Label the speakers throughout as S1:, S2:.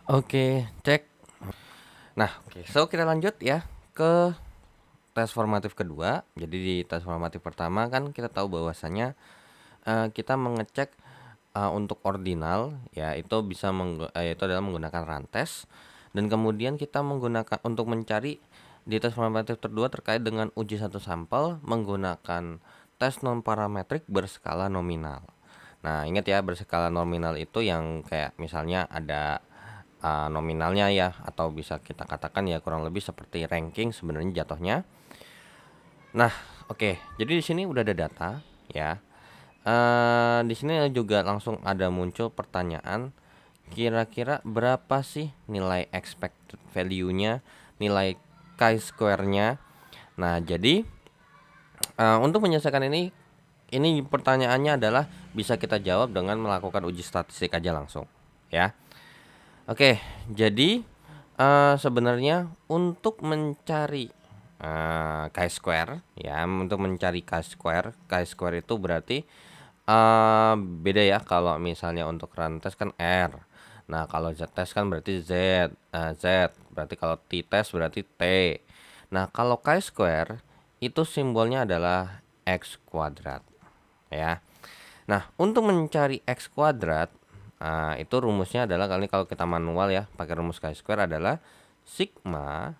S1: Oke, cek. Nah, oke. So kita lanjut ya ke tes formatif kedua. Jadi di tes formatif pertama kan kita tahu bahwasanya kita mengecek untuk ordinal ya itu bisa itu adalah menggunakan rantes, dan kemudian kita menggunakan untuk mencari di tes formatif kedua terkait dengan uji satu sampel menggunakan tes non parametrik berskala nominal. Nah, ingat ya, berskala nominal itu yang kayak misalnya ada nominalnya ya, atau bisa kita katakan ya kurang lebih seperti ranking sebenarnya jatuhnya. Nah, oke. Jadi di sini udah ada data ya. Di sini juga langsung ada muncul pertanyaan, kira-kira berapa sih nilai expected value-nya, nilai chi-square-nya. Nah, jadi untuk menyelesaikan ini pertanyaannya adalah bisa kita jawab dengan melakukan uji statistik aja langsung ya. Oke, jadi sebenarnya untuk mencari chi-square ya, untuk mencari chi-square itu berarti beda ya. Kalau misalnya untuk rantes kan R. Nah, kalau z-test kan berarti Z berarti, kalau t-test berarti T. Nah, kalau chi-square itu simbolnya adalah X kuadrat ya. Nah, untuk mencari X kuadrat, itu rumusnya adalah, kalau kita manual ya pakai rumus chi-square adalah sigma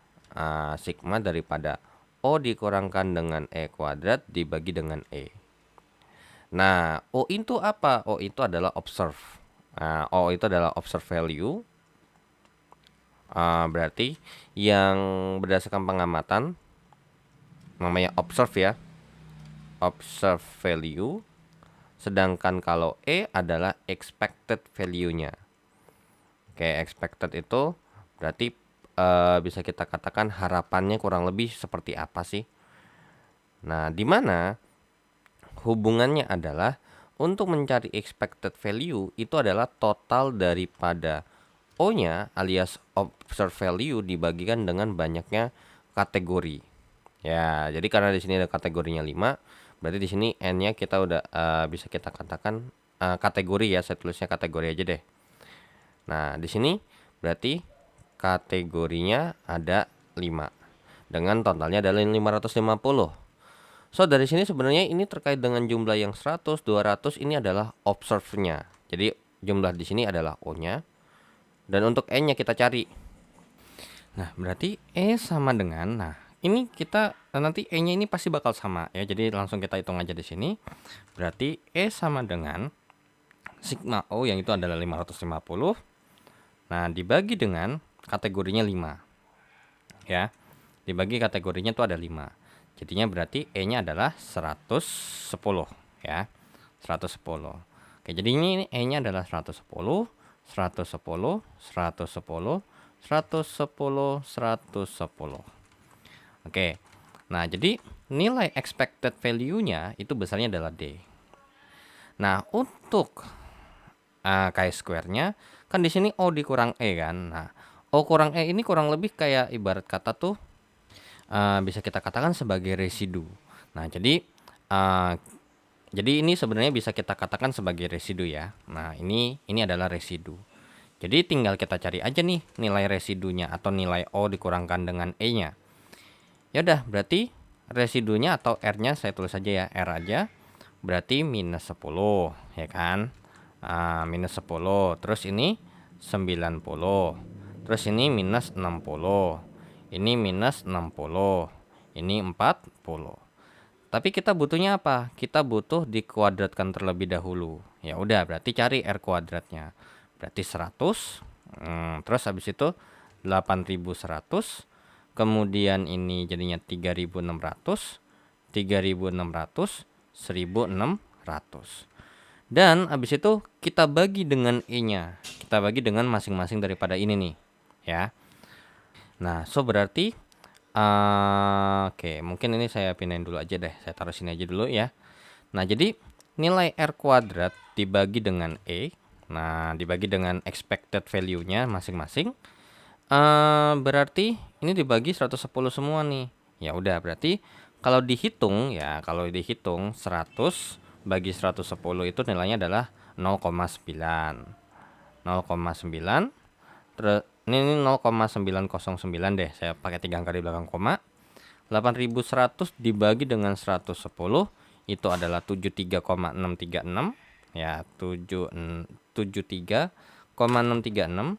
S1: sigma daripada O dikurangkan dengan E kuadrat dibagi dengan E. Nah, O itu apa? O itu adalah observe. O itu adalah observe value. Berarti yang berdasarkan pengamatan namanya observe ya. Observe value. Sedangkan kalau E adalah expected value-nya. Oke, expected itu berarti bisa kita katakan harapannya kurang lebih seperti apa sih. Nah, di mana hubungannya adalah untuk mencari expected value itu adalah total daripada O-nya alias observed value dibagikan dengan banyaknya kategori. Ya, jadi karena di sini ada kategorinya 5, berarti di sini N-nya kita udah bisa kita katakan kategori ya, saya tulisnya kategori aja deh. Nah, di sini berarti kategorinya ada 5 dengan totalnya adalah 550. So, dari sini sebenarnya ini terkait dengan jumlah yang 100, 200 ini adalah observe-nya. Jadi jumlah di sini adalah O-nya. Dan untuk N-nya kita cari. Nah, berarti E sama dengan, nah, ini kita nanti E-nya ini pasti bakal sama ya. Jadi langsung kita hitung aja di sini. Berarti E sama dengan sigma O yang itu adalah 550. Nah, dibagi dengan kategorinya 5. Ya. Dibagi kategorinya itu ada 5. Jadinya berarti E-nya adalah 110 ya. 110. Oke, jadi ini E-nya adalah 110, 110, 110, 110, 110. Oke. Nah, jadi nilai expected value-nya itu besarnya adalah D. Nah, untuk chi-square-nya kan di sini O dikurang E kan. Nah, O kurang E ini kurang lebih kayak ibarat kata tuh bisa kita katakan sebagai residu. Nah, jadi ini sebenarnya bisa kita katakan sebagai residu ya. Nah, ini adalah residu. Jadi tinggal kita cari aja nih nilai residunya atau nilai O dikurangkan dengan E-nya. Ya udah, berarti residunya atau R-nya saya tulis aja ya, R aja. Berarti minus 10 ya kan. Minus 10. Terus ini 90. Terus ini minus 60. Ini minus 60. Ini 40. Tapi kita butuhnya apa? Kita butuh dikuadratkan terlebih dahulu. Ya udah, berarti cari R kuadratnya. Berarti 100. Terus habis itu 8100. Kemudian ini jadinya 3600. 3600. 1600. Dan habis itu kita bagi dengan E-nya. Kita bagi dengan masing-masing daripada ini nih. Ya. Nah, so berarti oke, mungkin ini saya pindahin dulu aja deh. Saya taruh sini aja dulu ya. Nah, jadi nilai R kuadrat dibagi dengan E. Nah, dibagi dengan expected value-nya masing-masing. Berarti ini dibagi 110 semua nih. Ya udah, berarti kalau dihitung 100 bagi 110 itu nilainya adalah 0,9. 0,9. Terus ini 0,909 deh, saya pakai 3 angka di belakang koma. 8100 dibagi dengan 110 itu adalah 73,636 ya, 73,636.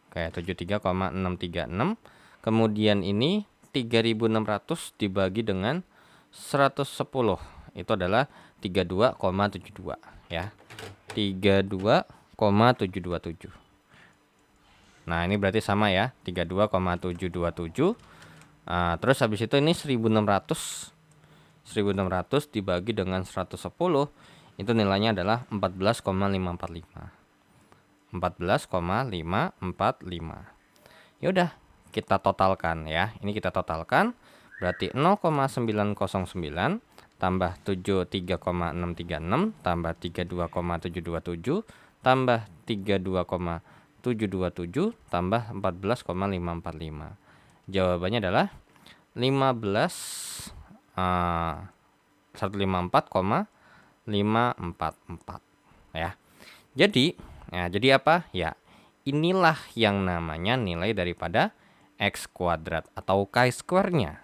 S1: Oke, 73,636. Kemudian ini 3600 dibagi dengan 110 itu adalah 32,72 ya. 32,727. Nah, ini berarti sama ya, 32,727. Terus habis itu ini 1600 dibagi dengan 110 itu nilainya adalah 14,545. 14,545. Ya udah, kita totalkan ya. Ini kita totalkan berarti 0,909 tambah 73,636 tambah 32,727 tambah 32,727 tambah 14,545. Jawabannya adalah 154,544 ya. Jadi apa? Ya, inilah yang namanya nilai daripada x kuadrat atau chi-square-nya.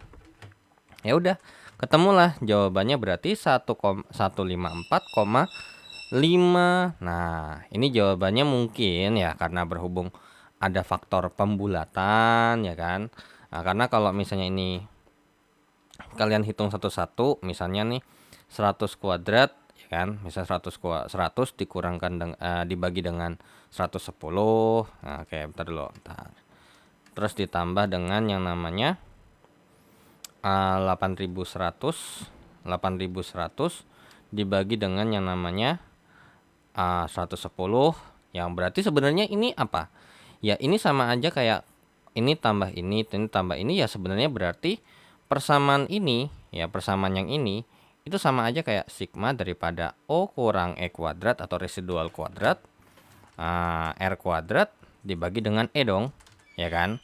S1: Ya udah, ketemulah jawabannya berarti 1,154,5. Nah, ini jawabannya mungkin ya karena berhubung ada faktor pembulatan ya kan. Nah, karena kalau misalnya ini kalian hitung satu-satu, misalnya nih 100 kuadrat ya kan, misal 100 dikurangkan dibagi dengan 110. Nah, oke, bentar dulu. Terus ditambah dengan yang namanya 8100 dibagi dengan yang namanya 110, yang berarti sebenarnya ini apa? Ya, ini sama aja kayak ini tambah ini tambah ini, ya sebenarnya berarti persamaan ini ya, persamaan yang ini itu sama aja kayak sigma daripada O kurang E kuadrat atau residual kuadrat R kuadrat dibagi dengan E dong, ya kan?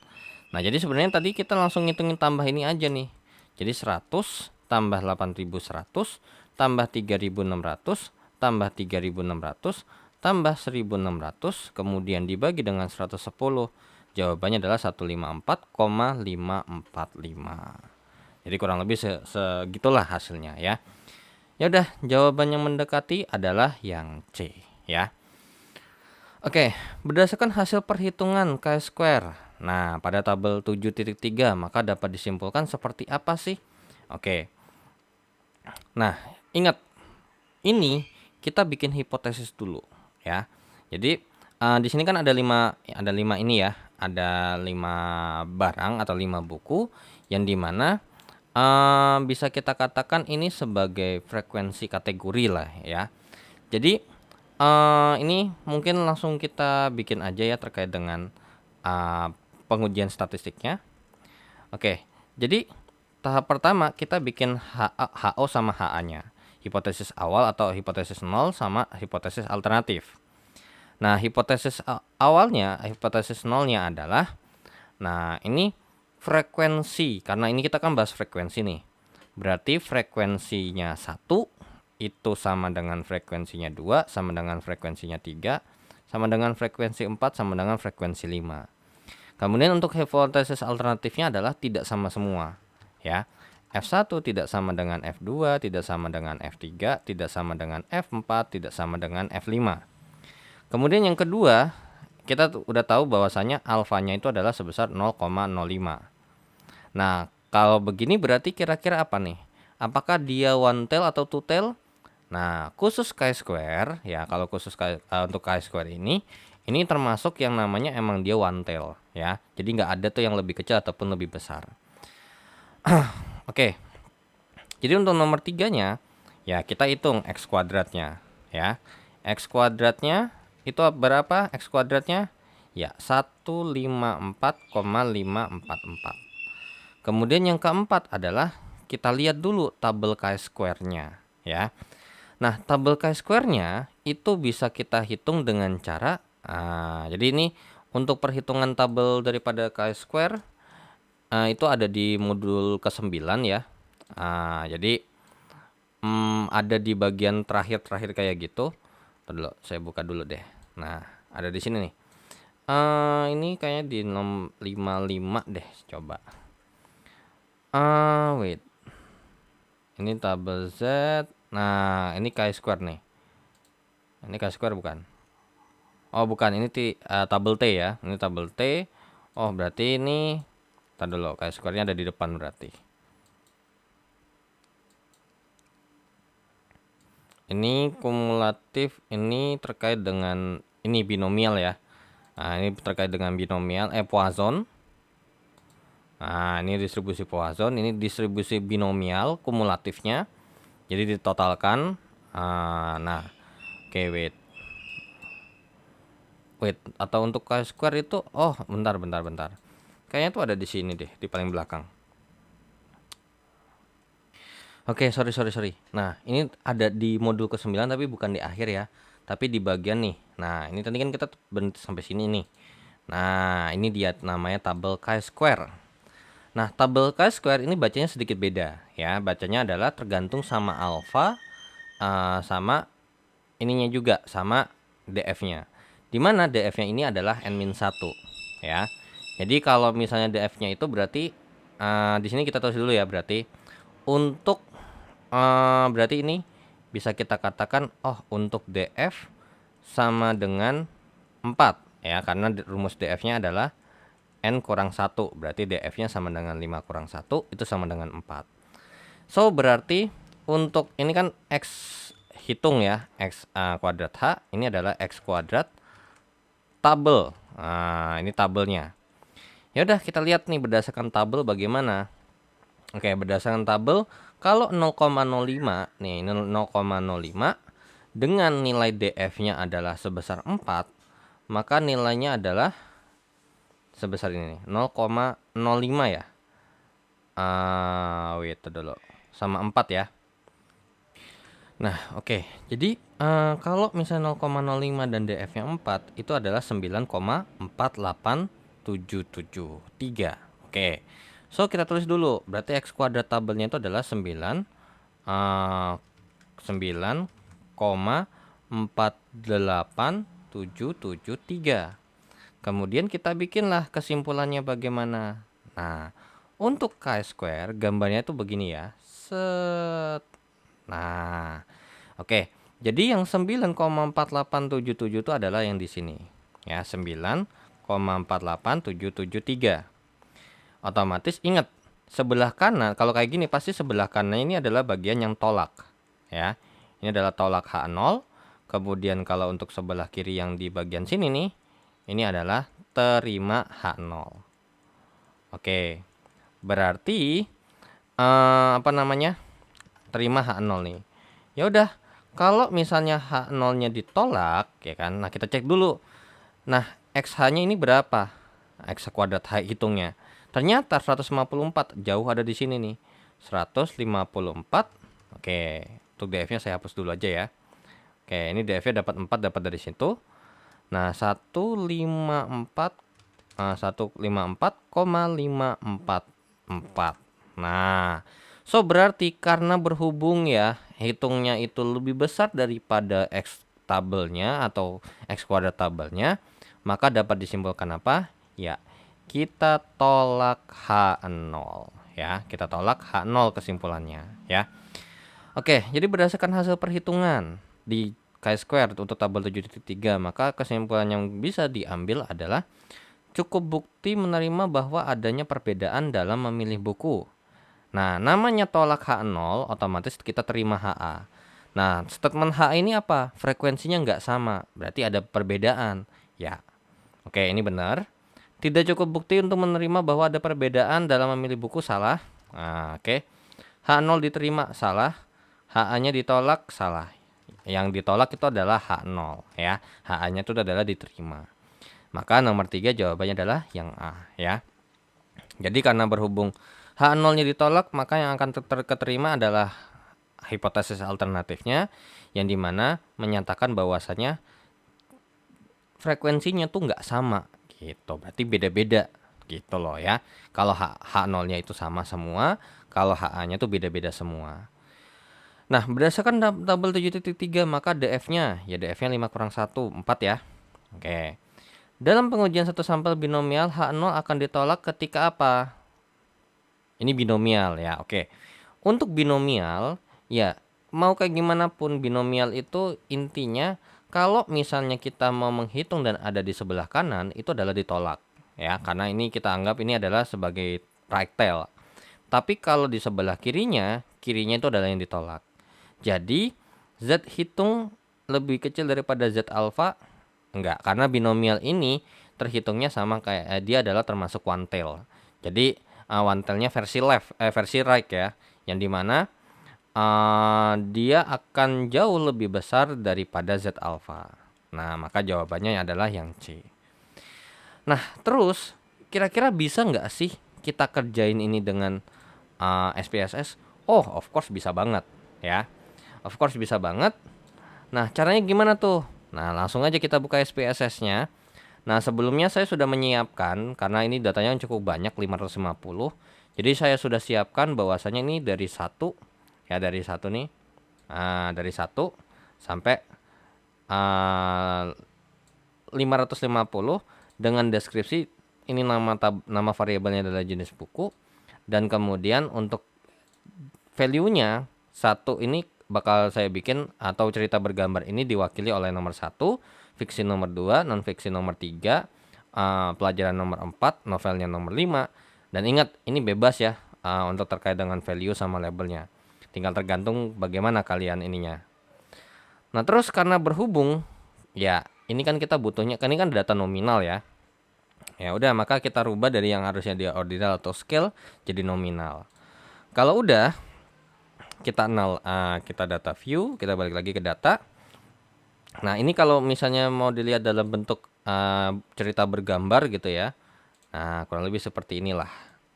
S1: Nah, jadi sebenarnya tadi kita langsung ngitungin tambah ini aja nih. Jadi 100 tambah 8100 tambah 3600 tambah 3600 tambah 1600 kemudian dibagi dengan 110. Jawabannya adalah 154,545. Jadi kurang lebih segitulah hasilnya ya. Ya udah, jawaban yang mendekati adalah yang C ya. Oke, berdasarkan hasil perhitungan chi-square. Nah, pada tabel 7.3 maka dapat disimpulkan seperti apa sih? Oke. Nah, ingat ini kita bikin hipotesis dulu ya. Jadi di sini kan ada 5 ini ya. Ada 5 barang atau 5 buku yang dimana bisa kita katakan ini sebagai frekuensi kategori lah ya. Jadi ini mungkin langsung kita bikin aja ya terkait dengan pengujian statistiknya. Oke, jadi tahap pertama kita bikin HO sama HA-nya. Hipotesis awal atau hipotesis 0 sama hipotesis alternatif. Nah, hipotesis awalnya, hipotesis 0-nya adalah, nah ini frekuensi, karena ini kita kan bahas frekuensi nih. Berarti frekuensinya 1 itu sama dengan frekuensinya 2, sama dengan frekuensinya 3, sama dengan frekuensi 4, sama dengan frekuensi 5. Kemudian untuk hipotesis alternatifnya adalah tidak sama semua ya. F1 tidak sama dengan F2, tidak sama dengan F3, tidak sama dengan F4, tidak sama dengan F5. Kemudian yang kedua, kita udah tahu bahwasanya alfanya itu adalah sebesar 0,05. Nah, kalau begini berarti kira-kira apa nih? Apakah dia one tail atau two tail? Nah, khusus chi-square ya, kalau khusus untuk chi-square ini termasuk yang namanya emang dia one tail ya. Jadi nggak ada tuh yang lebih kecil ataupun lebih besar. Oke. Jadi untuk nomor 3-nya ya kita hitung x kuadratnya ya. X kuadratnya itu berapa? X kuadratnya ya 154,544. Kemudian yang keempat adalah kita lihat dulu tabel chi-square-nya ya. Nah, tabel chi-square-nya itu bisa kita hitung dengan cara jadi ini untuk perhitungan tabel daripada chi-square itu ada di modul ke-9 ya. Jadi ada di bagian terakhir kayak gitu. Dulu saya buka dulu deh. Nah, ada di sini nih. Ini kayaknya di 55 deh, coba. Wait. Ini tabel Z. Nah, ini chi-square nih. Ini chi-square bukan? Oh, bukan. Ini tabel T ya. Ini tabel T. Oh, berarti ini tadi dulu, chi-square-nya ada di depan berarti. Ini kumulatif, ini terkait dengan ini binomial ya. Nah, ini terkait dengan binomial Poisson. Nah, ini distribusi Poisson, ini distribusi binomial kumulatifnya. Jadi ditotalkan. Nah, oke, wait, atau untuk chi-square itu, oh, bentar. Kayaknya tuh ada di sini deh, di paling belakang. Oke, sorry. Nah, ini ada di modul ke-9 tapi bukan di akhir ya. Tapi di bagian nih. Nah, ini tadi kan kita berhenti sampai sini nih. Nah, ini dia namanya tabel chi-square. Nah, tabel chi-square ini bacanya sedikit beda ya. Bacanya adalah tergantung sama alfa sama ininya juga, sama df-nya. Dimana df-nya ini adalah n-1 ya. Jadi kalau misalnya df-nya itu berarti di sini kita tulis dulu ya, berarti untuk berarti ini bisa kita katakan untuk df sama dengan 4 ya, karena rumus df-nya adalah n kurang 1, berarti df-nya sama dengan 5 kurang 1 itu sama dengan 4. So berarti untuk ini kan x hitung ya, x kuadrat h, ini adalah x kuadrat tabel. Nah, ini tabelnya. Ya udah, kita lihat nih berdasarkan tabel bagaimana. Oke, berdasarkan tabel kalau 0,05 nih, ini 0,05 dengan nilai df-nya adalah sebesar 4, maka nilainya adalah sebesar ini nih, 0,05 ya. Wait dulu. Sama 4 ya. Nah, oke. Jadi kalau misalnya 0,05 dan df-nya 4 itu adalah 9,48773. Oke. So, kita tulis dulu. Berarti x kuadrat tabelnya itu adalah 9,48773. Kemudian kita bikinlah kesimpulannya bagaimana. Nah, untuk chi-square gambarnya itu begini ya. Set. Nah, oke. Jadi yang 9,48777 itu adalah yang di sini. Ya, 9,48773. Otomatis ingat, sebelah kanan kalau kayak gini pasti sebelah kanan ini adalah bagian yang tolak ya. Ini adalah tolak H0. Kemudian kalau untuk sebelah kiri yang di bagian sini nih, ini adalah terima H0. Oke. Berarti terima H0 nih. Ya udah, kalau misalnya H0-nya ditolak ya kan. Nah, kita cek dulu. Nah, XH-nya ini berapa? X kuadrat H hitungnya. Ternyata 154, jauh ada di sini nih. 154. Oke, untuk df-nya saya hapus dulu aja ya. Oke, ini df-nya dapat 4, dapat dari situ. Nah, 154,544. Nah, so berarti karena berhubung ya, hitungnya itu lebih besar daripada x tabelnya atau x kuadrat tabelnya, maka dapat disimpulkan apa? Ya, kita tolak H0 ya. Kita tolak H0 kesimpulannya ya. Oke, jadi berdasarkan hasil perhitungan di chi-square untuk tabel 7.3, maka kesimpulan yang bisa diambil adalah cukup bukti menerima bahwa adanya perbedaan dalam memilih buku. Nah, namanya tolak H0, otomatis kita terima HA. Nah, statement H ini apa? Frekuensinya nggak sama, berarti ada perbedaan. Ya, oke, ini benar. Tidak cukup bukti untuk menerima bahwa ada perbedaan dalam memilih buku, salah. Nah, oke. H0 diterima, salah. HA-nya ditolak, salah. Yang ditolak itu adalah H0 ya. HA-nya itu adalah diterima. Maka nomor 3 jawabannya adalah yang A ya. Jadi karena berhubung H0-nya ditolak, maka yang akan terima adalah hipotesis alternatifnya, yang dimana menyatakan bahwasanya frekuensinya tuh nggak sama gitu, berarti beda-beda gitu loh ya. Kalau H0-nya itu sama semua, kalau HA-nya tuh beda-beda semua. Nah, berdasarkan tabel 7.3 maka DF-nya ya DF-nya 5 kurang 1, 4 ya. Oke. Dalam pengujian satu sampel binomial, H0 akan ditolak ketika apa? Ini binomial ya, oke. Untuk binomial, ya mau kayak gimana pun binomial itu intinya kalau misalnya kita mau menghitung dan ada di sebelah kanan itu adalah ditolak ya, karena ini kita anggap ini adalah sebagai right tail. Tapi kalau di sebelah kirinya itu adalah yang ditolak. Jadi Z hitung lebih kecil daripada Z alpha? Enggak, karena binomial ini terhitungnya sama kayak dia adalah termasuk one tail. Jadi one tailnya versi right ya, yang dimana dia akan jauh lebih besar daripada Z alpha. Nah, maka jawabannya adalah yang C. Nah, terus kira-kira bisa nggak sih kita kerjain ini dengan SPSS? Oh, of course bisa banget ya. Of course bisa banget. Nah, caranya gimana tuh? Nah, langsung aja kita buka SPSS-nya. Nah, sebelumnya saya sudah menyiapkan karena ini datanya cukup banyak 550. Jadi saya sudah siapkan bahwasanya ini dari satu ya, dari satu nih. Nah, dari satu sampai 550 dengan deskripsi ini nama variabelnya adalah jenis buku, dan kemudian untuk value-nya satu ini bakal saya bikin atau cerita bergambar ini diwakili oleh nomor 1, fiksi nomor 2, non fiksi nomor 3, pelajaran nomor 4, novelnya nomor 5. Dan ingat ini bebas ya untuk terkait dengan value sama labelnya. Tinggal tergantung bagaimana kalian ininya. Nah, terus karena berhubung ya ini kan kita butuhnya kan ini kan data nominal ya. Ya udah, maka kita rubah dari yang harusnya dia ordinal atau scale jadi nominal. Kalau udah kita kita data view, kita balik lagi ke data. Nah, ini kalau misalnya mau dilihat dalam bentuk cerita bergambar gitu ya. Nah, kurang lebih seperti inilah.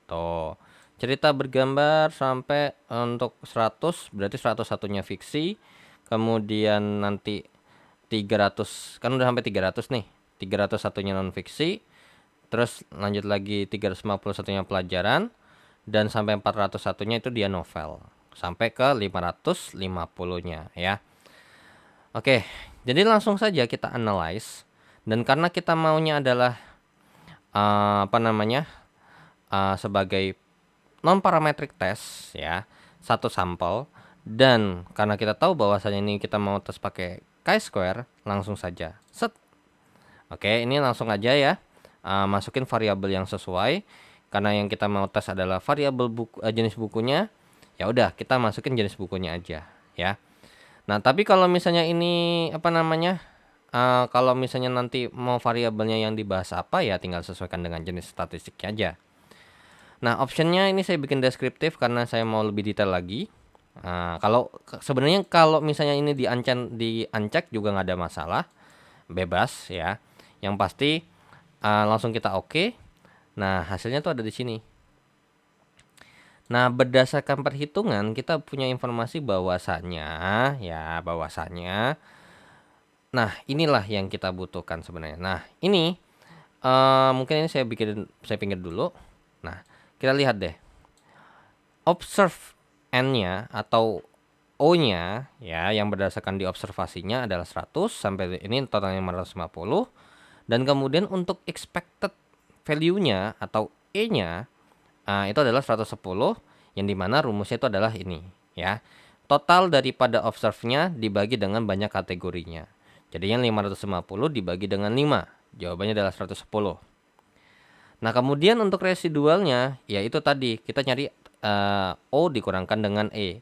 S1: Tuh. Cerita bergambar sampai untuk 100 berarti 101-nya fiksi. Kemudian nanti 300 kan udah sampai 300 nih. 301-nya non fiksi. Terus lanjut lagi 351-nya pelajaran, dan sampai 401-nya itu dia novel. Sampai ke 550-nya ya. Oke, jadi langsung saja kita analyze. Dan karena kita maunya adalah sebagai non parametric test ya, satu sampel, dan karena kita tahu bahwasanya ini kita mau tes pakai chi-square, langsung saja set. Oke, ini langsung aja ya. Masukin variabel yang sesuai, karena yang kita mau tes adalah variabel jenis bukunya. Ya udah, kita masukin jenis bukunya aja ya. Nah, tapi kalau misalnya ini kalau misalnya nanti mau variabelnya yang dibahas apa ya, tinggal sesuaikan dengan jenis statistiknya aja. Nah, optionnya ini saya bikin deskriptif karena saya mau lebih detail lagi. Kalau sebenarnya kalau misalnya ini di uncheck juga nggak ada masalah, bebas ya. Yang pasti langsung kita oke. Nah, hasilnya tuh ada di sini. Nah, berdasarkan perhitungan kita punya informasi bahwasannya nah, inilah yang kita butuhkan sebenarnya. Nah, ini mungkin ini saya pinggir dulu. Nah, kita lihat deh. Observe N-nya atau O-nya ya, yang berdasarkan di observasinya adalah 100 sampai ini totalnya 550. Dan kemudian untuk expected value-nya atau E-nya itu adalah 110, yang dimana rumusnya itu adalah ini ya. Total daripada observe-nya dibagi dengan banyak kategorinya. Jadi yang 550 dibagi dengan 5. Jawabannya adalah 110. Nah, kemudian untuk residualnya yaitu tadi kita nyari O dikurangkan dengan E.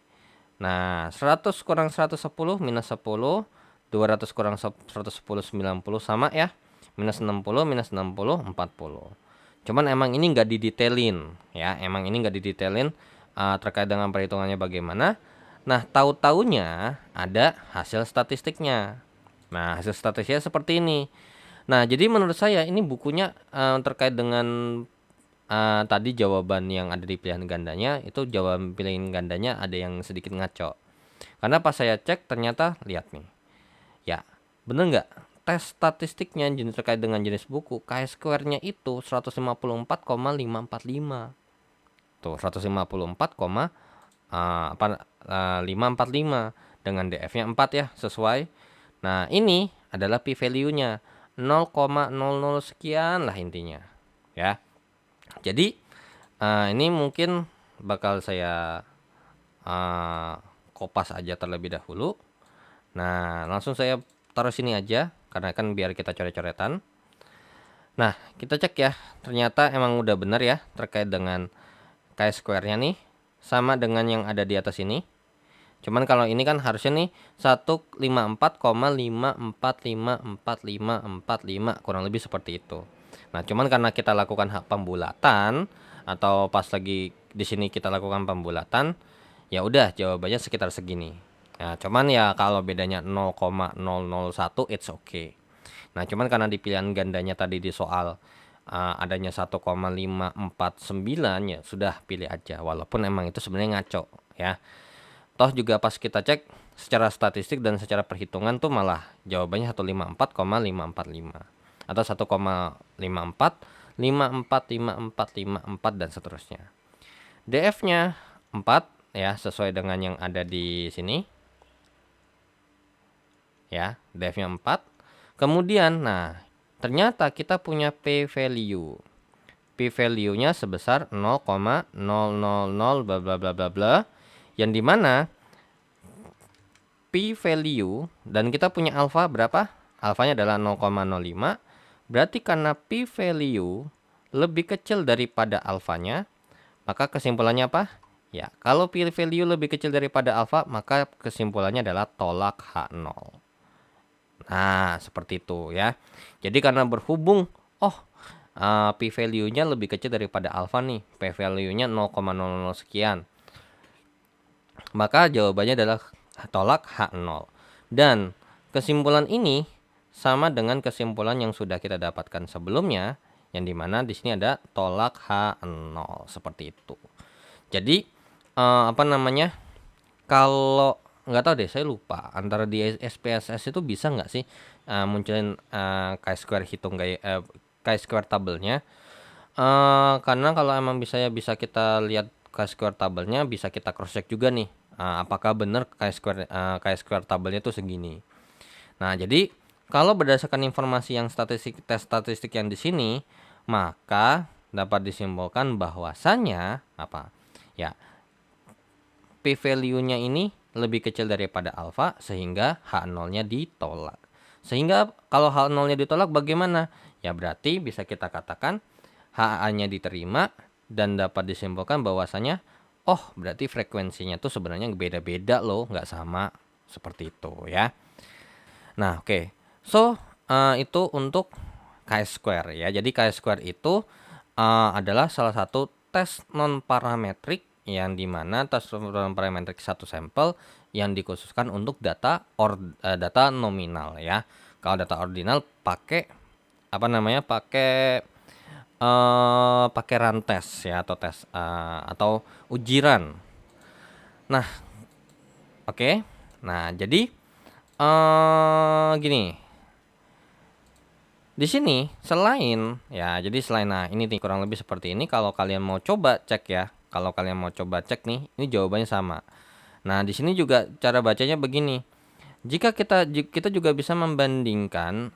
S1: Nah, 100 kurang 110 minus 10, 200 kurang 110 90 sama ya. Minus 60, minus 60, 40. Cuman emang ini nggak didetailin ya. Emang ini nggak didetailin terkait dengan perhitungannya bagaimana. Nah, tahu-taunya ada hasil statistiknya. Nah, hasil statistiknya seperti ini. Nah, jadi menurut saya ini bukunya terkait dengan tadi jawaban yang ada di pilihan gandanya, itu jawaban pilihan gandanya ada yang sedikit ngaco. Karena pas saya cek ternyata lihat nih. Ya, bener nggak? Tes statistiknya terkait dengan jenis buku, chi-square-nya itu 154,545. Tuh, 154,545 dengan DF-nya 4 ya, sesuai. Nah, ini adalah p-value-nya 0,00 sekian lah intinya ya. Jadi ini mungkin bakal saya kopas aja terlebih dahulu. Nah, langsung saya taruh sini aja karena kan biar kita coret-coretan. Nah, kita cek ya. Ternyata emang udah benar ya terkait dengan chi-square-nya nih sama dengan yang ada di atas ini. Cuman kalau ini kan harusnya nih 154,5454545 kurang lebih seperti itu. Nah, cuman karena kita lakukan hak pembulatan atau pas lagi di sini kita lakukan pembulatan, ya udah jawabannya sekitar segini. Nah, cuman ya kalau bedanya 0,001 it's okay. Nah, cuman karena di pilihan gandanya tadi di soal adanya 1,549 ya sudah pilih aja walaupun emang itu sebenarnya ngaco ya. Toh juga pas kita cek secara statistik dan secara perhitungan tuh malah jawabannya 154,545 atau 1,54545454 dan seterusnya. DF-nya 4 ya sesuai dengan yang ada di sini. Ya, DF-nya 4. Kemudian nah, ternyata kita punya P value. P value-nya sebesar 0,000 bla bla bla bla bla yang dimana P value dan kita punya alfa berapa? Alfanya adalah 0,05. Berarti karena P value lebih kecil daripada alfanya, maka kesimpulannya apa? Ya, kalau P value lebih kecil daripada alfa, maka kesimpulannya adalah tolak H0. Nah, seperti itu ya. Jadi karena berhubung, P value-nya lebih kecil daripada alfa nih. P value-nya 0,00 sekian. Maka jawabannya adalah tolak H0. Dan kesimpulan ini sama dengan kesimpulan yang sudah kita dapatkan sebelumnya, yang dimana di sini ada tolak H0 seperti itu. Jadi kalau nggak tahu deh, saya lupa antara di SPSS itu bisa nggak sih munculin chi-square hitung kayak chi-square tabelnya. Karena kalau emang bisa kita lihat chi-square tabelnya, bisa kita cross check juga nih. Apakah benar chi-square tabelnya tuh segini. Nah, jadi kalau berdasarkan informasi yang tes statistik yang di sini, maka dapat disimpulkan bahwasannya apa? Ya, P value-nya ini lebih kecil daripada alfa sehingga H0-nya ditolak. Sehingga kalau H0-nya ditolak bagaimana? Ya berarti bisa kita katakan HA-nya diterima dan dapat disimpulkan bahwasanya berarti frekuensinya tuh sebenarnya beda-beda loh, nggak sama seperti itu ya. Nah, oke. So, itu untuk chi-square ya. Jadi chi-square itu adalah salah satu tes non parametrik yang dimana tes non parametrik satu sampel yang dikhususkan untuk data nominal ya. Kalau data ordinal pakai pakai rantes ya atau tes atau ujiran. Nah, oke. Nah, jadi gini. Di sini selain nah ini nih kurang lebih seperti ini. Kalau kalian mau coba cek ya, nih, ini jawabannya sama. Nah, di sini juga cara bacanya begini. Jika kita juga bisa membandingkan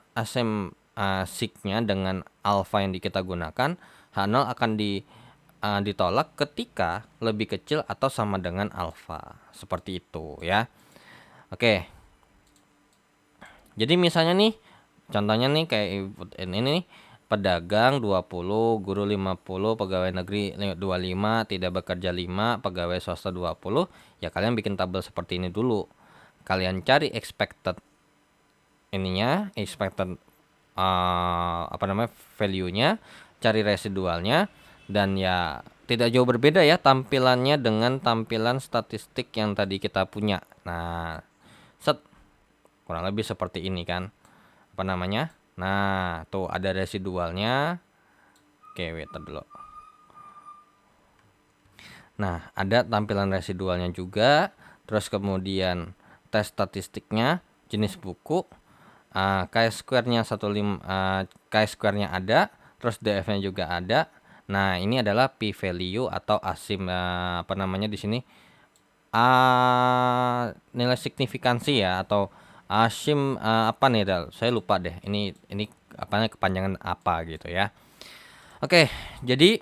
S1: sig-nya dengan alfa yang kita gunakan, H0 akan ditolak ketika lebih kecil atau sama dengan alfa. Seperti itu ya. Oke. Jadi misalnya nih, contohnya nih kayak ini nih, pedagang 20, guru 50, pegawai negeri 25, tidak bekerja 5, pegawai swasta 20. Ya kalian bikin tabel seperti ini dulu. Kalian cari expected value-nya, cari residualnya, dan ya tidak jauh berbeda ya tampilannya dengan tampilan statistik yang tadi kita punya. Nah, kurang lebih seperti ini kan. Nah, tuh ada residualnya. Oke, wait dulu. Nah, ada tampilan residualnya juga. Terus kemudian tes statistiknya, jenis buku, chi-square-nya chi-square-nya ada, terus DF-nya juga ada. Nah, ini adalah P value atau asim di sini nilai signifikansi ya atau asim saya lupa deh. Ini kepanjangan apa gitu ya. Oke, jadi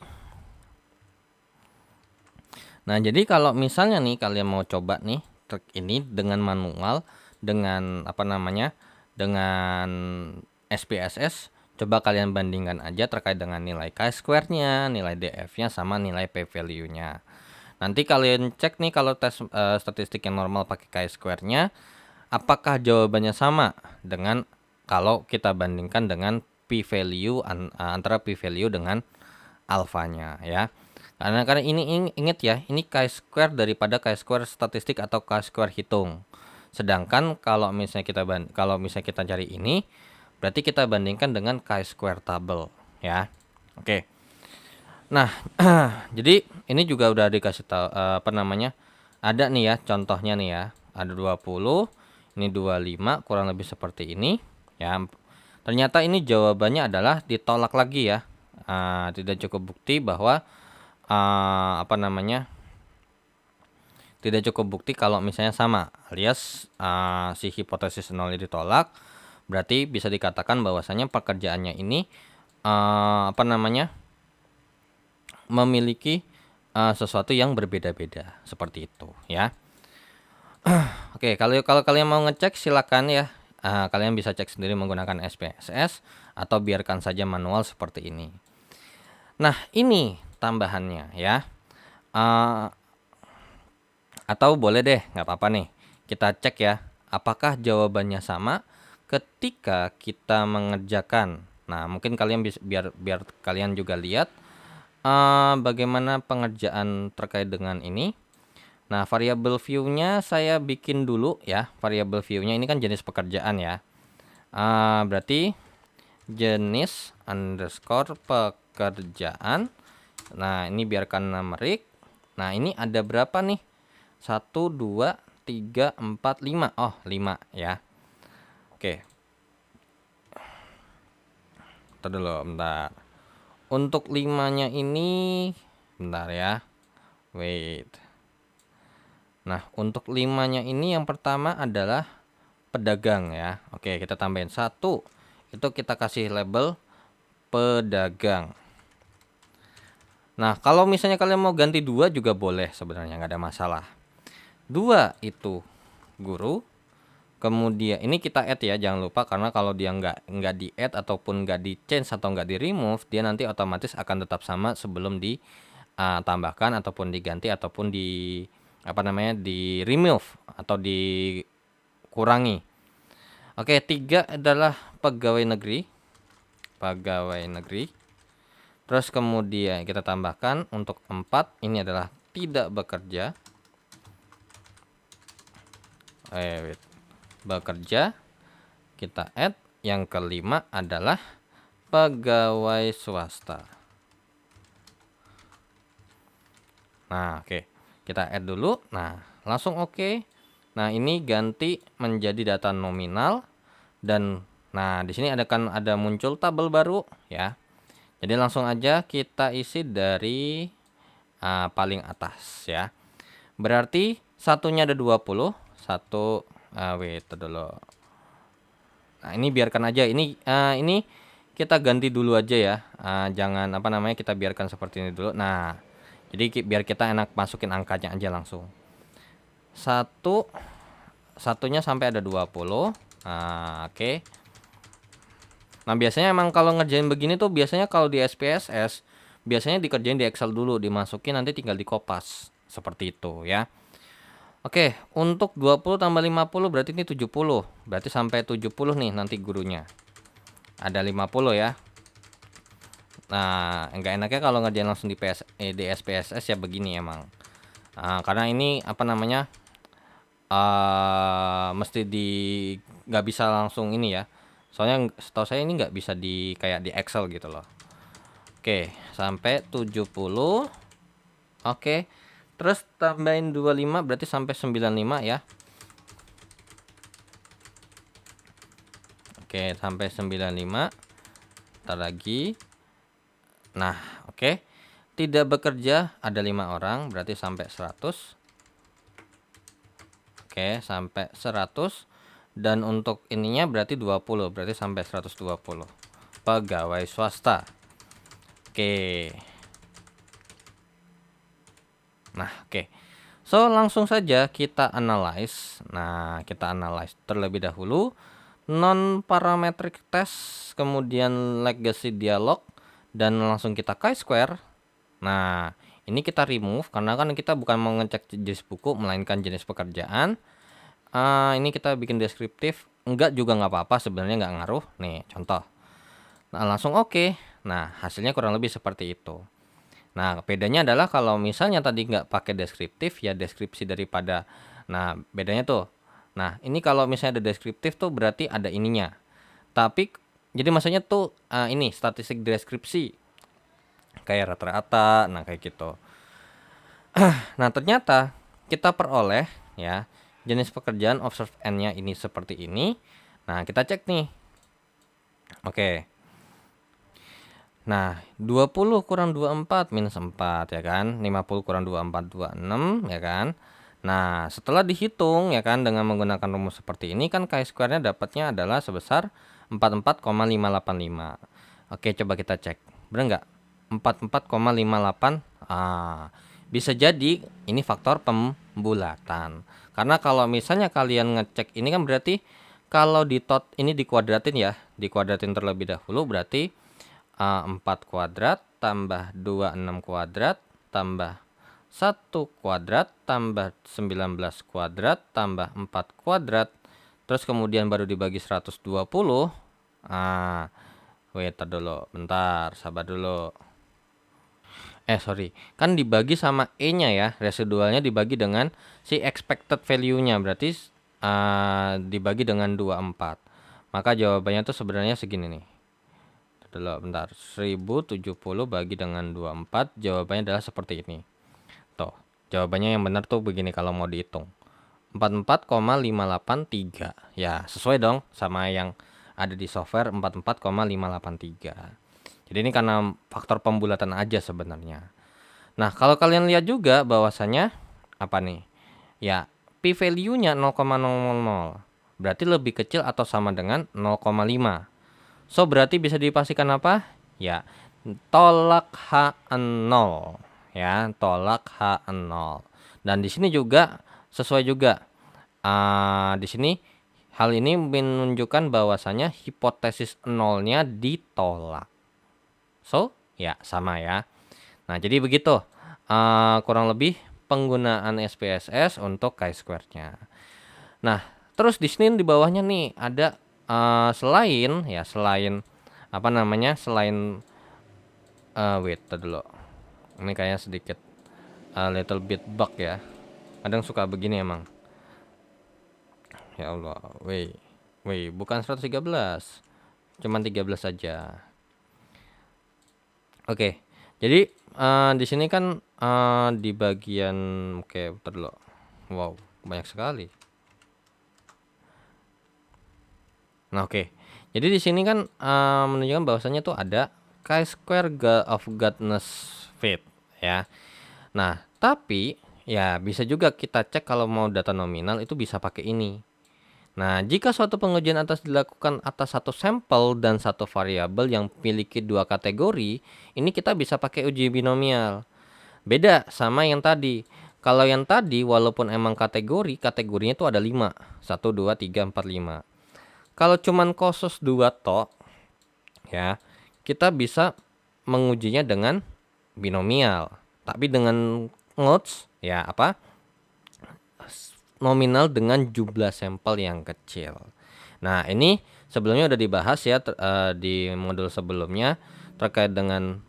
S1: kalau misalnya nih kalian mau coba nih trik ini dengan manual, dengan dengan SPSS, coba kalian bandingkan aja terkait dengan nilai chi-square-nya, nilai DF-nya, sama nilai p-value-nya. Nanti kalian cek nih kalau tes statistik yang normal pakai chi-square-nya, apakah jawabannya sama dengan kalau kita bandingkan dengan p-value antara p-value dengan alfanya ya. Karena ini ingat ya, ini chi-square daripada chi-square statistik atau chi-square hitung. Sedangkan kalau misalnya kita cari ini, berarti kita bandingkan dengan chi-square tabel ya. Oke. Nah, jadi ini juga udah dikasih tahu ada nih ya contohnya nih ya. Ada 20, ini 25, kurang lebih seperti ini ya. Ternyata ini jawabannya adalah ditolak lagi ya. Tidak cukup bukti bahwa tidak cukup bukti kalau misalnya sama, alias si hipotesis nolnya ditolak, berarti bisa dikatakan bahwasanya pekerjaannya ini memiliki sesuatu yang berbeda-beda seperti itu ya. Oke, kalau kalian mau ngecek silakan ya. Kalian bisa cek sendiri menggunakan SPSS atau biarkan saja manual seperti ini. Nah, ini tambahannya ya. Atau boleh deh, nggak apa-apa nih. Kita cek ya, apakah jawabannya sama ketika kita mengerjakan. Nah, mungkin kalian biar kalian juga lihat bagaimana pengerjaan terkait dengan ini. Nah, variable view-nya saya bikin dulu ya. Variable view-nya ini kan jenis pekerjaan ya. Berarti jenis underscore pekerjaan. Nah, ini biarkan numerik. Nah, ini ada berapa nih? 1, 2, 3, 4, 5. Oh, 5 ya. Oke. Bentar dulu, bentar. Untuk 5-nya ini, bentar ya. Wait. Nah, untuk 5-nya ini yang pertama adalah pedagang ya. Oke, kita tambahin 1. Itu kita kasih label pedagang. Nah, kalau misalnya kalian mau ganti 2 juga boleh sebenarnya, nggak ada masalah. 2 itu guru. Kemudian ini kita add ya, jangan lupa, karena kalau dia nggak di add ataupun nggak di change atau nggak di remove, dia nanti otomatis akan tetap sama sebelum ditambahkan ataupun diganti ataupun di remove atau dikurangi. Oke, 3 adalah pegawai negeri. Terus kemudian kita tambahkan untuk 4 ini adalah tidak bekerja. Bekerja, kita add. Yang kelima adalah pegawai swasta. Nah, oke. Kita add dulu. Nah, langsung oke. Nah, ini ganti menjadi data nominal dan nah, di sini ada muncul tabel baru ya. Jadi langsung aja kita isi dari paling atas ya. Berarti satunya ada 20, satu wait dulu. Nah, ini biarkan aja. Ini kita ganti dulu aja ya. Jangan kita biarkan seperti ini dulu. Nah, jadi biar kita enak masukin angkanya aja langsung. Satunya sampai ada 20. Nah, oke. Nah, biasanya emang kalau ngerjain begini tuh biasanya kalau di SPSS biasanya dikerjain di Excel dulu, dimasukin nanti tinggal dikopas. Seperti itu ya. Oke, untuk 20 tambah 50 berarti ini 70. Berarti sampai 70 nih nanti gurunya. Ada 50 ya. Nah, enggak enaknya kalau ngerjain langsung di SPSS ya begini emang. Karena ini mesti nggak bisa langsung ini ya. Soalnya setahu saya ini nggak bisa kayak di Excel gitu loh. Oke, sampai 70. Oke. Terus tambahin 25 berarti sampai 95 ya. Oke, sampai 95. Ntar lagi. Nah, oke. Tidak bekerja ada 5 orang berarti sampai 100. Oke, sampai 100. Dan untuk ininya berarti 20, berarti sampai 120. pegawai swasta. Oke. Nah, oke. So, langsung saja kita analyze. Nah, kita analyze terlebih dahulu non-parametric test, kemudian legacy dialog, dan langsung kita chi-square. Nah, ini kita remove karena kan kita bukan mau ngecek jenis buku, melainkan jenis pekerjaan. Ini kita bikin deskriptif. Enggak juga nggak apa-apa, sebenarnya nggak ngaruh. Nih, contoh. Nah, langsung oke. Nah, hasilnya kurang lebih seperti itu. Nah, bedanya adalah kalau misalnya tadi nggak pakai deskriptif, ya deskripsi daripada. Nah, bedanya tuh. Nah, ini kalau misalnya ada deskriptif tuh berarti ada ininya. Tapi, jadi maksudnya tuh ini statistik deskripsi. Kayak rata-rata, nah kayak gitu. Nah, ternyata kita peroleh ya jenis pekerjaan observed N-nya ini seperti ini. Nah, kita cek nih. Oke. Nah, 20 kurang 24 minus 4 ya kan. 50 kurang 24 26 ya kan. Nah, setelah dihitung ya kan dengan menggunakan rumus seperti ini kan chi-square-nya dapatnya adalah sebesar 44,585. Oke, coba kita cek. Benar nggak? 44,58. Bisa jadi ini faktor pembulatan. Karena kalau misalnya kalian ngecek ini kan berarti kalau ini dikuadratin ya, dikuadratin terlebih dahulu berarti 4 kuadrat tambah 26 kuadrat tambah 1 kuadrat tambah 19 kuadrat tambah 4 kuadrat. Terus kemudian baru dibagi 120. Wait dulu, bentar, sabar dulu. Sorry, kan dibagi sama E-nya ya, residualnya dibagi dengan si expected value-nya, berarti dibagi dengan 24. Maka jawabannya tuh sebenarnya segini nih. Dulu, bentar, 1070 bagi dengan 24, jawabannya adalah seperti ini. Tuh, jawabannya yang benar tuh begini kalau mau dihitung. 44,583. Ya, sesuai dong sama yang ada di software 44,583. Jadi ini karena faktor pembulatan aja sebenarnya. Nah, kalau kalian lihat juga bahwasanya apa nih? Ya, P value-nya 0,000. Berarti lebih kecil atau sama dengan 0,5. So, berarti bisa dipastikan apa? Ya, tolak H0. Ya, tolak H0. Dan di sini juga sesuai juga. Di sini hal ini menunjukkan bahwasanya hipotesis nolnya ditolak. So, ya sama ya. Nah, jadi begitu kurang lebih penggunaan SPSS untuk chi-square-nya. Nah, terus di sini di bawahnya nih ada selain apa namanya? Selain wait dulu. Ini kayaknya sedikit little bit bug ya. Kadang suka begini emang. Ya Allah, bukan 113. Cuman 13 saja. Oke. Jadi di sini kan di bagian bentar dulu. Wow, banyak sekali. Nah, oke. Jadi di sini kan menunjukkan bahwasannya tuh ada chi-square of Godness fit ya. Nah, tapi ya bisa juga kita cek kalau mau data nominal itu bisa pakai ini. Nah, jika suatu pengujian atas dilakukan atas satu sampel dan satu variabel yang memiliki dua kategori, ini kita bisa pakai uji binomial. Beda sama yang tadi. Kalau yang tadi walaupun emang kategorinya itu ada 5. 1, 2, 3, 4, 5. Kalau cuman khusus 2 tok, ya, kita bisa mengujinya dengan binomial. Tapi dengan notes, ya apa? Nominal dengan jumlah sampel yang kecil. Nah, ini sebelumnya udah dibahas ya di modul sebelumnya terkait dengan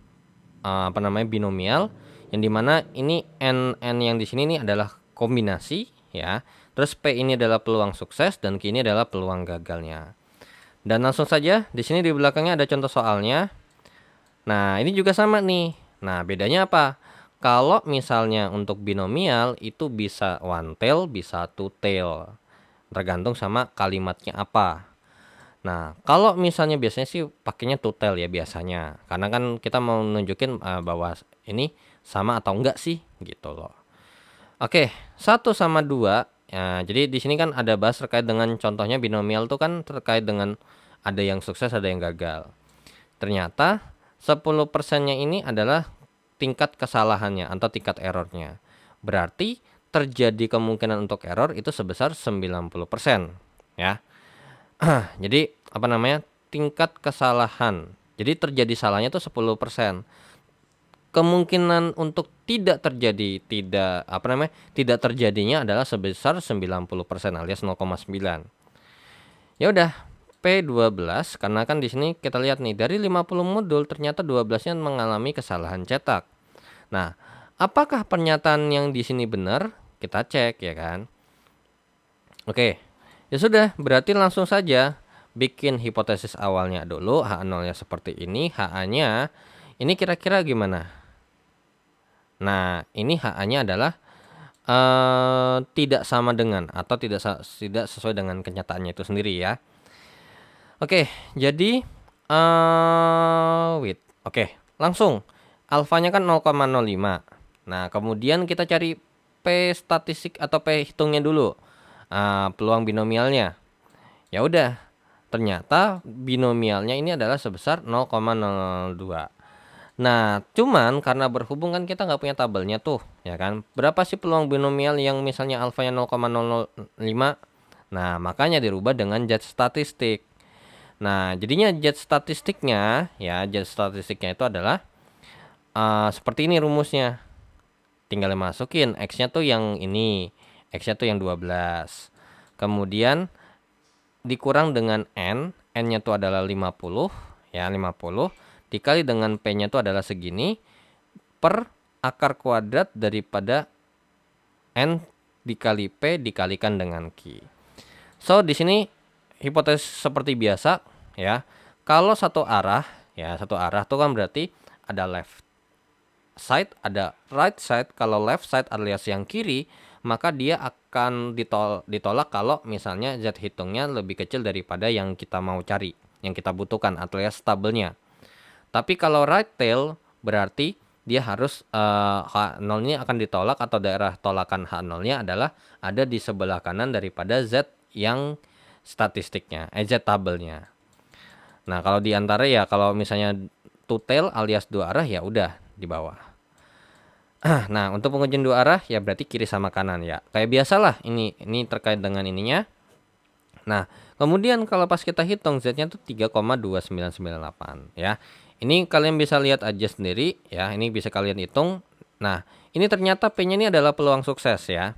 S1: apa namanya binomial, yang dimana ini n yang di sini ini adalah kombinasi ya. Terus P ini adalah peluang sukses dan Q ini adalah peluang gagalnya. Dan langsung saja di sini di belakangnya ada contoh soalnya. Nah, ini juga sama nih. Nah, bedanya apa? Kalau misalnya untuk binomial itu bisa one tail, bisa two tail. Tergantung sama kalimatnya apa. Nah, kalau misalnya biasanya sih pakainya two tail ya biasanya. Karena kan kita mau nunjukin bahwa ini sama atau enggak sih gitu loh. Oke, 1 sama 2. Ya, jadi di sini kan ada bahas terkait dengan contohnya binomial tuh kan terkait dengan ada yang sukses, ada yang gagal. ternyata 10%-nya ini adalah tingkat kesalahannya atau tingkat errornya. Berarti terjadi kemungkinan untuk error itu sebesar 90%, ya. Jadi apa namanya? Tingkat kesalahan. Jadi terjadi salahnya itu 10%. Kemungkinan untuk tidak terjadinya adalah sebesar 90% alias 0,9. Ya udah, P12 karena kan di sini kita lihat nih dari 50 modul ternyata 12-nya mengalami kesalahan cetak. Nah, apakah pernyataan yang di sini benar? Kita cek ya kan. Oke. Ya sudah, berarti langsung saja bikin hipotesis awalnya dulu. H0-nya seperti ini, HA-nya ini kira-kira gimana? Nah, ini HA-nya adalah tidak sama dengan atau tidak sesuai dengan kenyataannya itu sendiri ya. Oke, jadi Oke, langsung alfanya kan 0,05. Nah, kemudian kita cari P statistik atau P hitungnya dulu. Peluang binomialnya. Ya udah, ternyata binomialnya ini adalah sebesar 0,02. Nah, cuman karena berhubung kan kita nggak punya tabelnya tuh, ya kan? Berapa sih peluang binomial yang misalnya alfanya 0,005? Nah, makanya dirubah dengan Z statistik. Nah, jadinya Z statistiknya itu adalah seperti ini rumusnya. Tinggal masukin X-nya tuh yang ini, X-nya tuh yang 12. Kemudian dikurang dengan N-nya tuh adalah 50, ya 50. Dikali dengan P-nya itu adalah segini per akar kuadrat daripada N dikali P dikalikan dengan Q. So, di sini hipotesis seperti biasa ya. Kalau satu arah itu kan berarti ada left side, ada right side. Kalau left side alias yang kiri, maka dia akan ditolak kalau misalnya Z hitungnya lebih kecil daripada yang kita mau cari, yang kita butuhkan alias tabelnya. Tapi kalau right tail berarti dia harus H0-nya akan ditolak atau daerah tolakan H0-nya adalah ada di sebelah kanan daripada Z yang statistiknya, Z tabelnya. Nah, kalau di antara ya kalau misalnya two tail alias dua arah ya udah di bawah. Nah, untuk pengujian dua arah ya berarti kiri sama kanan ya. Kayak biasalah ini terkait dengan ininya. Nah, kemudian kalau pas kita hitung Z-nya tuh 3,2998 ya. Ini kalian bisa lihat aja sendiri ya, ini bisa kalian hitung. Nah, ini ternyata P-nya ini adalah peluang sukses ya.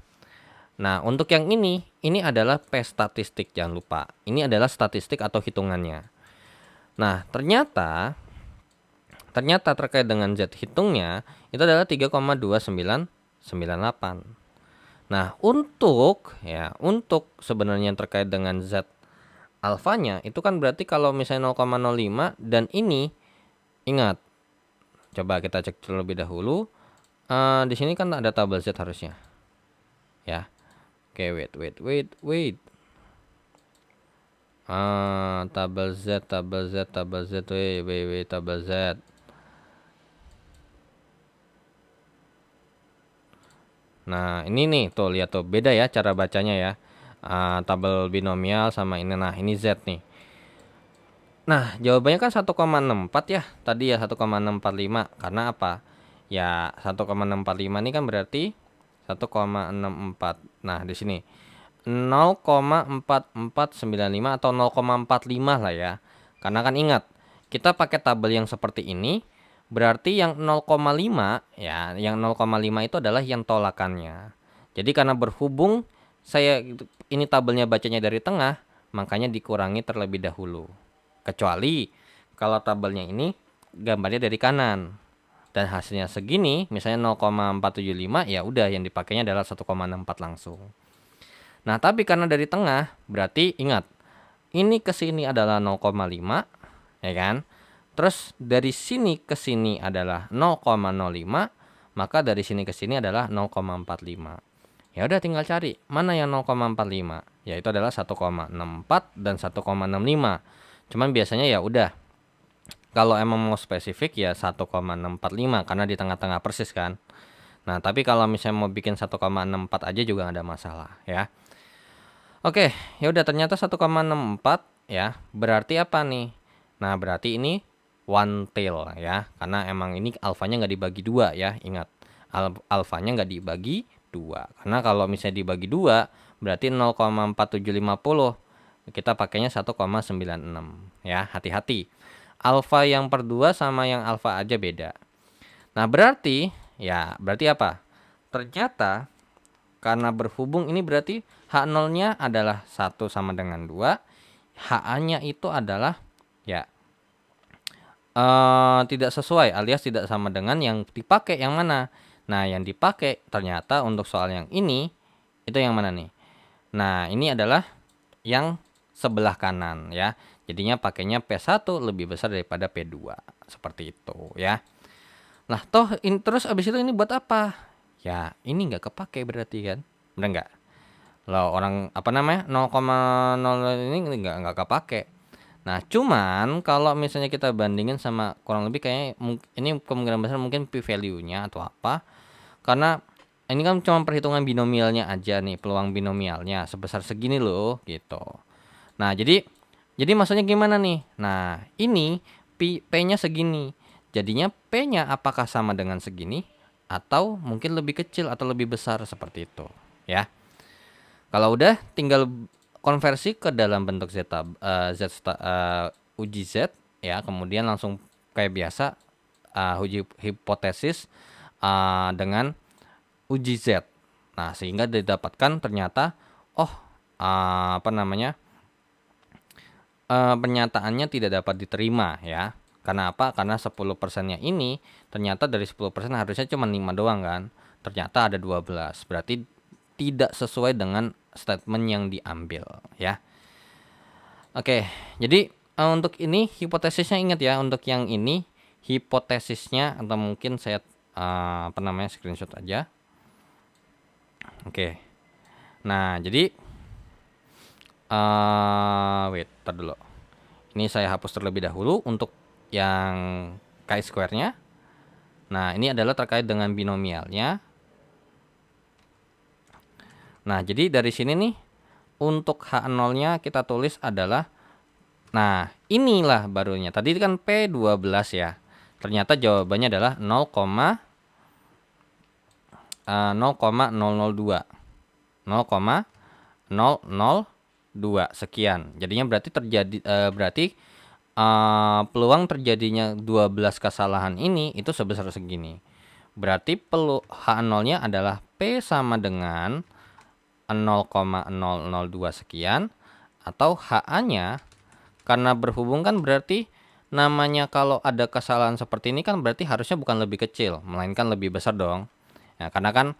S1: Nah, untuk yang ini adalah P statistik, jangan lupa. Ini adalah statistik atau hitungannya. Nah, ternyata terkait dengan Z hitungnya itu adalah 3,2998. Nah, untuk sebenarnya yang terkait dengan Z alfanya itu kan berarti kalau misalnya 0,05 dan ini ingat, coba kita cek terlebih dahulu. Di sini kan ada tabel Z harusnya, ya. Oke, wait. Tabel Z, wait, tabel Z. Nah, ini nih, tuh lihat tuh, beda ya cara bacanya ya. Tabel binomial sama ini, nah ini Z nih. Nah, jawabannya kan 1,64 ya. Tadi ya 1,645. Karena apa? Ya, 1,645 ini kan berarti 1,64. Nah, di sini 0,4495 atau 0,45 lah ya. Karena kan ingat, kita pakai tabel yang seperti ini, berarti yang 0,5 ya, yang 0,5 itu adalah yang tolakannya. Jadi karena berhubung ini tabelnya bacanya dari tengah, makanya dikurangi terlebih dahulu. Kecuali kalau tabelnya ini gambarnya dari kanan dan hasilnya segini, misalnya 0,475, ya udah yang dipakainya adalah 1,64 langsung. Nah, tapi karena dari tengah, berarti ingat, ini ke sini adalah 0,5, ya kan? Terus dari sini ke sini adalah 0,05, maka dari sini ke sini adalah 0,45. Ya udah tinggal cari mana yang 0,45, yaitu adalah 1,64 dan 1,65. Cuman biasanya ya udah, kalau emang mau spesifik ya 1,645 karena di tengah-tengah persis kan. Nah, tapi kalau misalnya mau bikin 1,64 aja juga nggak ada masalah ya. Oke, ya udah ternyata 1,64 ya. Berarti apa nih? Nah, berarti ini one tail ya, karena emang ini alfanya nggak dibagi dua ya, ingat alfanya nggak dibagi dua, karena kalau misalnya dibagi dua berarti 0,4750, kita pakainya 1,96 ya, hati-hati. Alfa yang per 2 sama yang alfa aja beda. Nah berarti apa? Ternyata karena berhubung ini berarti H0-nya adalah 1 sama dengan 2, HA-nya itu adalah ya tidak sesuai alias tidak sama dengan yang dipakai yang mana. Nah yang dipakai ternyata untuk soal yang ini itu yang mana nih? Nah ini adalah yang sebelah kanan ya. Jadinya pakainya P1 lebih besar daripada P2. Seperti itu ya. Nah toh terus abis itu ini buat apa? Ya ini nggak kepake berarti kan. Bener nggak? Loh orang apa namanya 0,0 ini nggak kepake. Nah cuman kalau misalnya kita bandingin sama kurang lebih kayaknya ini kemungkinan besar mungkin p value-nya atau apa. Karena ini kan cuma perhitungan binomialnya aja nih, peluang binomialnya sebesar segini loh gitu. Nah jadi maksudnya gimana nih? Nah ini P-nya segini. Jadinya P-nya apakah sama dengan segini atau mungkin lebih kecil atau lebih besar seperti itu ya. Kalau udah tinggal konversi ke dalam bentuk uji Z ya, kemudian langsung kayak biasa uji hipotesis dengan uji Z. Nah, sehingga didapatkan ternyata apa namanya? Pernyataannya tidak dapat diterima ya. Karena apa? Karena 10%-nya ini ternyata dari 10% harusnya cuma 5 doang kan. Ternyata ada 12. Berarti tidak sesuai dengan statement yang diambil ya. Oke, jadi untuk ini hipotesisnya ingat ya, untuk yang ini hipotesisnya atau mungkin saya apa namanya screenshot aja. Oke. Nah, jadi wait, tar dulu. Ini saya hapus terlebih dahulu untuk yang chi-square-nya. Nah, ini adalah terkait dengan binomialnya. Nah, jadi dari sini nih untuk H0-nya kita tulis adalah, nah inilah barunya. Tadi kan P12 ya. Ternyata jawabannya adalah 0,002. 0,002 sekian. Jadinya berarti terjadi peluang terjadinya 12 kesalahan ini itu sebesar segini. Berarti H0-nya adalah P sama dengan 0,002 sekian, atau HA-nya karena berhubung kan berarti namanya kalau ada kesalahan seperti ini kan berarti harusnya bukan lebih kecil melainkan lebih besar dong ya, karena kan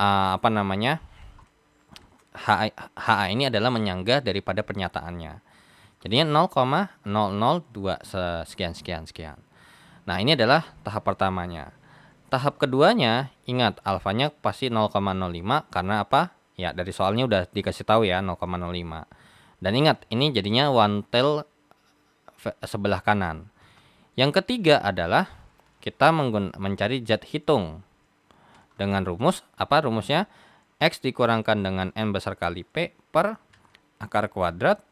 S1: apa namanya HA ini adalah menyangga daripada pernyataannya, jadinya 0,002 sekian. Nah ini adalah tahap pertamanya. Tahap keduanya ingat alfanya pasti 0,05 karena apa? Ya dari soalnya udah dikasih tahu ya 0,05. Dan ingat ini jadinya one tail sebelah kanan. Yang ketiga adalah kita mencari Z hitung. Dengan rumus, apa rumusnya? X dikurangkan dengan N besar kali P per akar kuadrat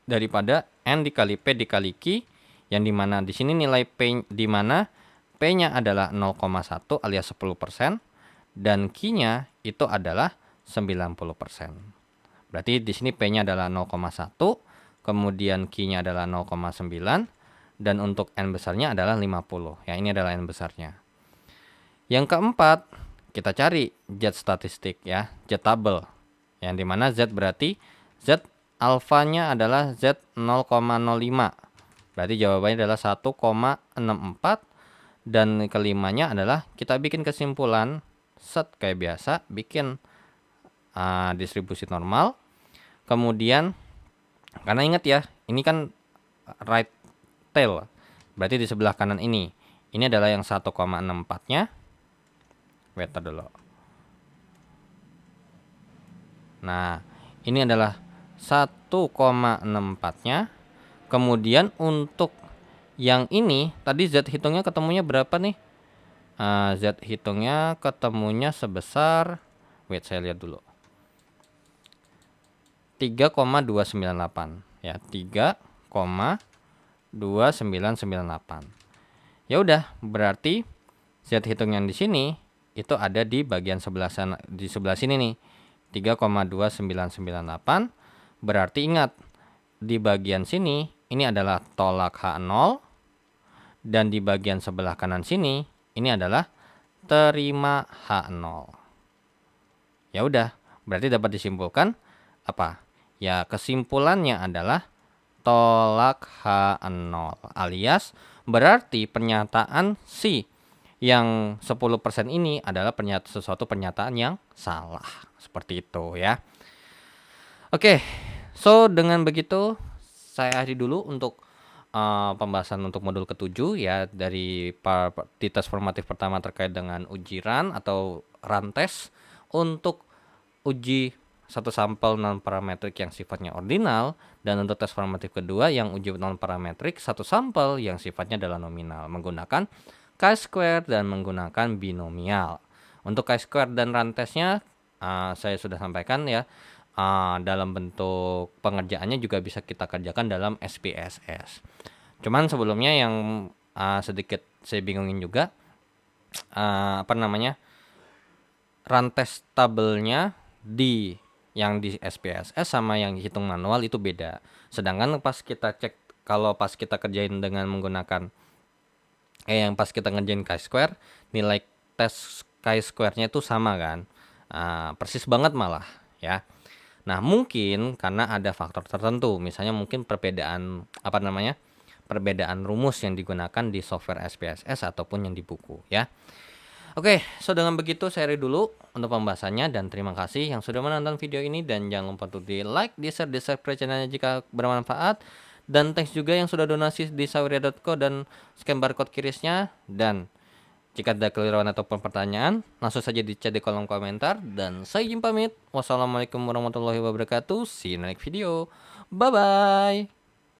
S1: daripada N dikali P dikali Q, yang dimana di sini nilai P dimana P-nya adalah 0,1 alias 10%. Dan Q-nya itu adalah 90%. Berarti di sini P-nya adalah 0,1, kemudian Q-nya adalah 0,9, dan untuk N besarnya adalah 50. Ya, ini adalah N besarnya. Yang keempat, kita cari Z statistik ya, Z table. Yang dimana Z berarti Z alfanya adalah Z 0,05. Berarti jawabannya adalah 1,64. Dan kelimanya adalah kita bikin kesimpulan kayak biasa, bikin distribusi normal. Kemudian karena ingat ya, ini kan right tail, berarti di sebelah kanan ini adalah yang 1,64-nya. Wait dulu. Nah ini adalah 1,64-nya. Kemudian untuk yang ini tadi Z hitungnya ketemunya berapa nih? Z hitungnya ketemunya sebesar, wait saya lihat dulu, 3,298 ya, 3,298. 3,2998. Ya udah, berarti Z hitung yang di sini itu ada di bagian sebelah sana, di sebelah sini nih. 3,2998. Berarti ingat, di bagian sini ini adalah tolak H0 dan di bagian sebelah kanan sini ini adalah terima H0. Ya udah, berarti dapat disimpulkan apa? Ya, kesimpulannya adalah tolak H0 alias berarti pernyataan si yang 10% ini adalah sesuatu pernyataan yang salah. Seperti itu ya. Oke, so dengan begitu saya akhiri dulu untuk pembahasan untuk modul ke-7 ya, dari di tes formatif pertama terkait dengan ujiran atau rantes untuk uji satu sampel non parametrik yang sifatnya ordinal, dan untuk tes formatif kedua yang uji non parametrik satu sampel yang sifatnya adalah nominal menggunakan chi-square dan menggunakan binomial. Untuk chi-square dan rantesnya saya sudah sampaikan ya. Dalam bentuk pengerjaannya juga bisa kita kerjakan dalam SPSS. Cuman sebelumnya yang sedikit saya bingungin juga, rantes tabelnya yang di SPSS sama yang hitung manual itu beda. Sedangkan pas kita cek, kalau pas kita kerjain dengan menggunakan yang pas kita ngerjain chi-square, nilai tes chi-square-nya itu sama kan, persis banget malah ya. Nah, mungkin karena ada faktor tertentu, misalnya mungkin perbedaan rumus yang digunakan di software SPSS ataupun yang di buku ya. Oke, so dengan begitu saya akhiri dulu untuk pembahasannya, dan terima kasih yang sudah menonton video ini, dan jangan lupa untuk di like, di share, di subscribe channelnya jika bermanfaat, dan thanks juga yang sudah donasi di saweria.co dan scan barcode kirisnya. Dan jika ada keliruan ataupun pertanyaan, langsung saja di chat di kolom komentar. Dan saya izin pamit. Wassalamualaikum warahmatullahi wabarakatuh. See you in the next video. Bye-bye.